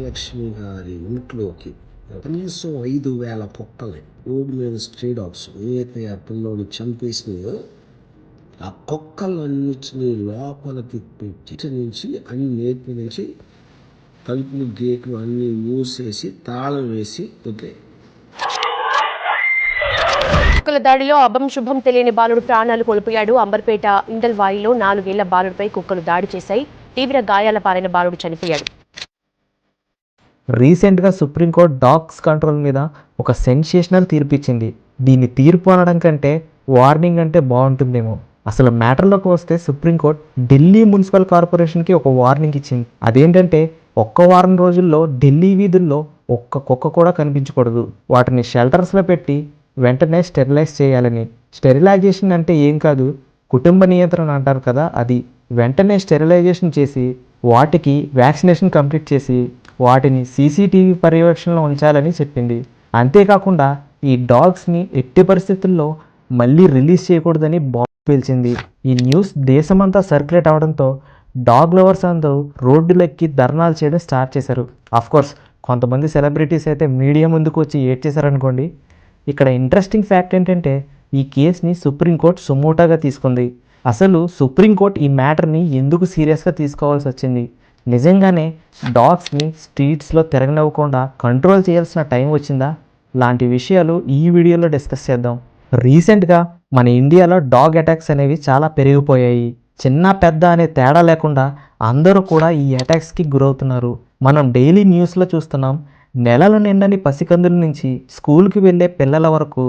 భాగ్యలక్ష్మి గారి ఇంట్లోకి కనీసం 5,000 కుక్కల్ని రోడ్డు మీద స్ట్రే డాగ్స్ ఏవైతే ఆ పిల్లోడు చంపేసినాయో ఆ కుక్కలన్నిటినీ లోపలికి పెట్టి నుంచి అన్ని నేర్పి నుంచి తలుపులు గేట్లు అన్నీ మూసేసి తాళం వేసి వదిలేయి. కుక్కల దాడిలో అభం శుభం తెలియని బాలుడు ప్రాణాలు కోల్పోయాడు. అంబర్పేట ఇండల్వాయిలో 4 ఏళ్ల బాలుడిపై కుక్కలు దాడి చేశాయి. తీవ్ర గాయాల పాలైన బాలుడు చనిపోయాడు. రీసెంట్గా సుప్రీంకోర్టు డాగ్స్ కంట్రోల్ మీద ఒక సెన్సేషనల్ తీర్పు ఇచ్చింది. దీన్ని తీర్పు అనడం కంటే వార్నింగ్ అంటే బాగుంటుందేమో. అసలు మ్యాటర్లోకి వస్తే సుప్రీంకోర్టు ఢిల్లీ మున్సిపల్ కార్పొరేషన్కి ఒక వార్నింగ్ ఇచ్చింది. అదేంటంటే ఒక్క వారం రోజుల్లో ఢిల్లీ వీధుల్లో ఒక్క కుక్క కూడా కనిపించకూడదు. వాటిని షెల్టర్స్లో పెట్టి వెంటనే స్టెరిలైజ్ చేయాలని. స్టెరిలైజేషన్ అంటే ఏం కాదు, కుటుంబ నియంత్రణ అంటారు కదా, అది. వెంటనే స్టెరిలైజేషన్ చేసి వాటికి వ్యాక్సినేషన్ కంప్లీట్ చేసి వాటిని సీసీటీవీ పర్యవేక్షణలో ఉంచాలని చెప్పింది. అంతేకాకుండా ఈ డాగ్స్ని ఎట్టి పరిస్థితుల్లో మళ్ళీ రిలీజ్ చేయకూడదని బాంబు పేల్చింది. ఈ న్యూస్ దేశమంతా సర్క్యులేట్ అవడంతో డాగ్ లవర్స్ అందరూ రోడ్డులెక్కి ధర్నాలు చేయడం స్టార్ట్ చేశారు. ఆఫ్కోర్స్ కొంతమంది సెలబ్రిటీస్ అయితే మీడియా ముందుకు వచ్చి ఏడ్చేశారనుకోండి. ఇక్కడ ఇంట్రెస్టింగ్ ఫ్యాక్ట్ ఏంటంటే ఈ కేసుని సుప్రీంకోర్టు సుమోటాగా తీసుకుంది. అసలు సుప్రీంకోర్టు ఈ మ్యాటర్ని ఎందుకు సీరియస్గా తీసుకోవాల్సి వచ్చింది? నిజంగానే డాగ్స్ని స్ట్రీట్స్లో తిరగనివ్వకుండా కంట్రోల్ చేయాల్సిన టైం వచ్చిందా? లాంటి విషయాలు ఈ వీడియోలో డిస్కస్ చేద్దాం. రీసెంట్గా మన ఇండియాలో డాగ్ అటాక్స్ అనేవి చాలా పెరిగిపోయాయి. చిన్న పెద్ద అనే తేడా లేకుండా అందరూ కూడా ఈ అటాక్స్కి గురవుతున్నారు. మనం డైలీ న్యూస్లో చూస్తున్నాం. నెలలు నిండని పసికందుల నుంచి స్కూల్కి వెళ్ళే పిల్లల వరకు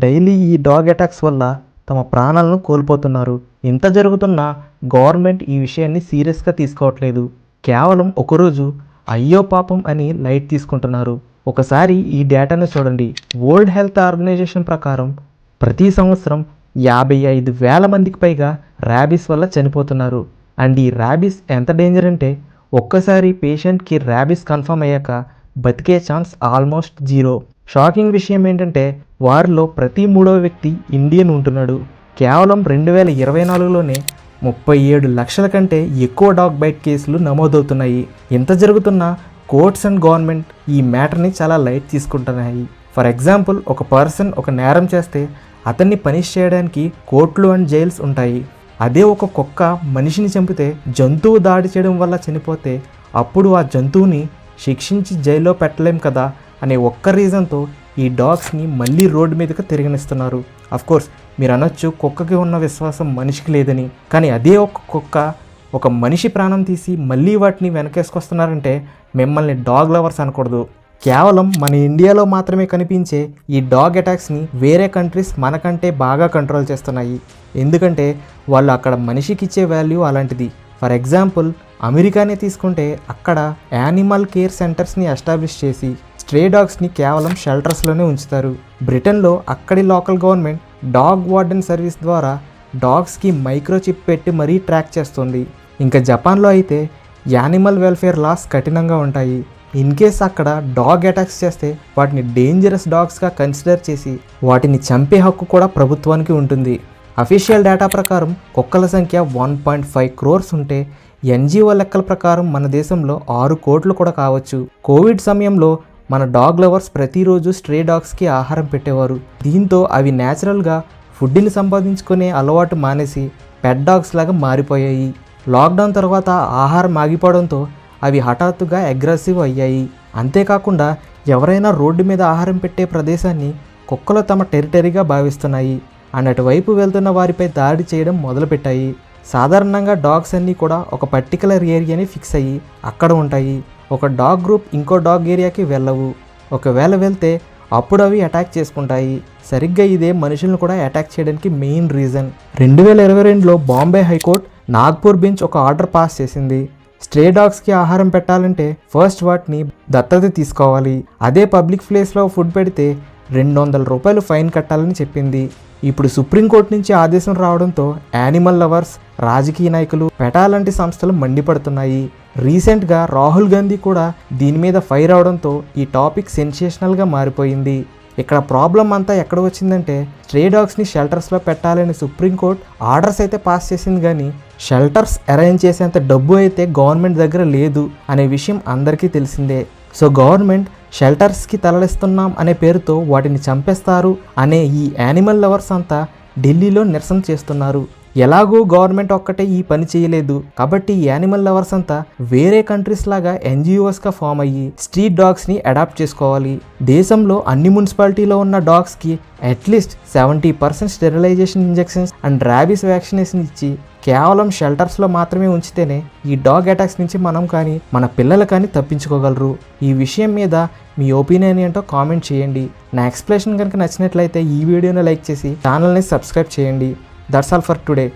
డైలీ ఈ డాగ్ అటాక్స్ వల్ల తమ ప్రాణాలను కోల్పోతున్నారు. ఇంత జరుగుతున్నా గవర్నమెంట్ ఈ విషయాన్ని సీరియస్గా తీసుకోవట్లేదు. కేవలం ఒకరోజు అయ్యో పాపం అని లైట్ తీసుకుంటున్నారు. ఒకసారి ఈ డేటాను చూడండి. వరల్డ్ హెల్త్ ఆర్గనైజేషన్ ప్రకారం ప్రతి సంవత్సరం 55,000 మందికి పైగా ర్యాబీస్ వల్ల చనిపోతున్నారు. అండ్ ఈ ర్యాబీస్ ఎంత డేంజర్ అంటే ఒక్కసారి పేషెంట్కి ర్యాబీస్ కన్ఫర్మ్ అయ్యాక బతికే ఛాన్స్ ఆల్మోస్ట్ 0. షాకింగ్ విషయం ఏంటంటే వారిలో ప్రతి 3వ వ్యక్తి ఇండియన్ ఉంటున్నాడు. కేవలం 2024లోనే 37 లక్షల కంటే ఎక్కువ డాగ్ బైట్ కేసులు నమోదవుతున్నాయి. ఇంత జరుగుతున్నా కోర్ట్స్ అండ్ గవర్నమెంట్ ఈ మ్యాటర్ని చాలా లైట్ తీసుకుంటున్నాయి. ఫర్ ఎగ్జాంపుల్, ఒక పర్సన్ ఒక నేరం చేస్తే అతన్ని పనిష్ చేయడానికి కోర్టులు అండ్ జైల్స్ ఉంటాయి. అదే ఒక కుక్క మనిషిని చంపితే, జంతువు దాడి చేయడం వల్ల చనిపోతే అప్పుడు ఆ జంతువుని శిక్షించి జైల్లో పెట్టలేం కదా అనే ఒక్క రీజన్తో ఈ డాగ్స్ని మళ్ళీ రోడ్డు మీదకి తిరగనిస్తున్నారు. అఫ్కోర్స్ మీరు అనొచ్చు కుక్కకి ఉన్న విశ్వాసం మనిషికి లేదని. కానీ అదే ఒక కుక్క ఒక మనిషి ప్రాణం తీసి మళ్ళీ వాటిని వెనకేసుకొస్తున్నారంటే మిమ్మల్ని డాగ్ లవర్స్ అనకూడదు. కేవలం మన ఇండియాలో మాత్రమే కనిపించే ఈ డాగ్ అటాక్స్ని వేరే కంట్రీస్ మనకంటే బాగా కంట్రోల్ చేస్తున్నాయి. ఎందుకంటే వాళ్ళు అక్కడ మనిషికి ఇచ్చే వాల్యూ అలాంటిది. ఫర్ ఎగ్జాంపుల్, అమెరికానే తీసుకుంటే అక్కడ యానిమల్ కేర్ సెంటర్స్ని ఎస్టాబ్లిష్ చేసి స్ట్రే డాగ్స్ని కేవలం షెల్టర్స్లోనే ఉంచుతారు. బ్రిటన్లో అక్కడి local government dog warden service ద్వారా డాగ్స్కి మైక్రోచిప్ పెట్టి మరీ ట్రాక్ చేస్తుంది. ఇంకా జపాన్లో అయితే యానిమల్ వెల్ఫేర్ లాస్ కఠినంగా ఉంటాయి. ఇన్ కేస్ అక్కడ డాగ్ అటాక్స్ చేస్తే వాటిని డేంజరస్ డాగ్స్గా కన్సిడర్ చేసి వాటిని చంపే హక్కు కూడా ప్రభుత్వానికి ఉంటుంది. అఫీషియల్ డేటా ప్రకారం కుక్కల సంఖ్య 1.5 crores ఉంటే ఎన్జిఓ లెక్కల ప్రకారం మన దేశంలో 6 కోట్లు కూడా కావచ్చు. కోవిడ్ సమయంలో మన డాగ్ లవర్స్ ప్రతిరోజు స్ట్రే డాగ్స్కి ఆహారం పెట్టేవారు. దీంతో అవి న్యాచురల్గా ఫుడ్ని సంపాదించుకునే అలవాటు మానేసి పెట్ డాగ్స్ లాగా మారిపోయాయి. లాక్డౌన్ తర్వాత ఆహారం ఆగిపోవడంతో అవి హఠాత్తుగా అగ్రెసివ్ అయ్యాయి. అంతేకాకుండా ఎవరైనా రోడ్డు మీద ఆహారం పెట్టే ప్రదేశాన్ని కుక్కలు తమ టెరిటరీగా భావిస్తున్నాయి. అటువైపు వెళ్తున్న వారిపై దాడి చేయడం మొదలుపెట్టాయి. సాధారణంగా డాగ్స్ అన్నీ కూడా ఒక పర్టికులర్ ఏరియాని ఫిక్స్ అయ్యి అక్కడ ఉంటాయి. ఒక డాగ్ గ్రూప్ ఇంకో డాగ్ ఏరియాకి వెళ్ళవు. ఒకవేళ వెళ్తే అప్పుడు అవి అటాక్ చేసుకుంటాయి. సరిగ్గా ఇదే మనుషులను కూడా అటాక్ చేయడానికి మెయిన్ రీజన్. 2022లో బాంబే హైకోర్టు నాగ్పూర్ బెంచ్ ఒక ఆర్డర్ పాస్ చేసింది. స్ట్రే డాగ్స్కి ఆహారం పెట్టాలంటే ఫస్ట్ వాటిని దత్తత తీసుకోవాలి. అదే పబ్లిక్ ప్లేస్లో ఫుడ్ పెడితే 200 రూపాయలు ఫైన్ కట్టాలని చెప్పింది. ఇప్పుడు సుప్రీంకోర్టు నుంచి ఆదేశం రావడంతో యానిమల్ లవర్స్, రాజకీయ నాయకులు, పెటా లాంటి సంస్థలు మండిపడుతున్నాయి. రీసెంట్గా రాహుల్ గాంధీ కూడా దీని మీద ఫైర్ అవడంతో ఈ టాపిక్ సెన్సేషనల్గా మారిపోయింది. ఇక్కడ ప్రాబ్లం అంతా ఎక్కడ వచ్చిందంటే స్ట్రే డాగ్స్ని షెల్టర్స్లో పెట్టాలని సుప్రీంకోర్టు ఆర్డర్స్ అయితే పాస్ చేసింది, కానీ షెల్టర్స్ అరేంజ్ చేసేంత డబ్బు అయితే గవర్నమెంట్ దగ్గర లేదు అనే విషయం అందరికీ తెలిసిందే. సో గవర్నమెంట్ షెల్టర్స్కి తరలిస్తున్నాం అనే పేరుతో వాటిని చంపేస్తారు అనే ఈ యానిమల్ లవర్స్ అంతా ఢిల్లీలో నిరసన చేస్తున్నారు. ఎలాగూ గవర్నమెంట్ ఒక్కటే ఈ పని చేయలేదు కాబట్టి ఈ యానిమల్ లవర్స్ అంతా వేరే కంట్రీస్ లాగా NGOsగా ఫామ్ అయ్యి స్ట్రీట్ డాగ్స్ని అడాప్ట్ చేసుకోవాలి. దేశంలో అన్ని మున్సిపాలిటీలో ఉన్న డాగ్స్కి at least 70% sterilisation injections and rabies vaccination ఇచ్చి కేవలం షెల్టర్స్లో మాత్రమే ఉంచితేనే ఈ డాగ్ అటాక్స్ నుంచి మనం కానీ మన పిల్లలు కానీ తప్పించుకోగలరు. ఈ విషయం మీద మీ ఒపీనియన్ ఏంటో కామెంట్ చేయండి. నా ఎక్స్ప్లెనేషన్ కనుక నచ్చినట్లయితే ఈ వీడియోని లైక్ చేసి ఛానల్ని సబ్స్క్రైబ్ చేయండి. That's all for today.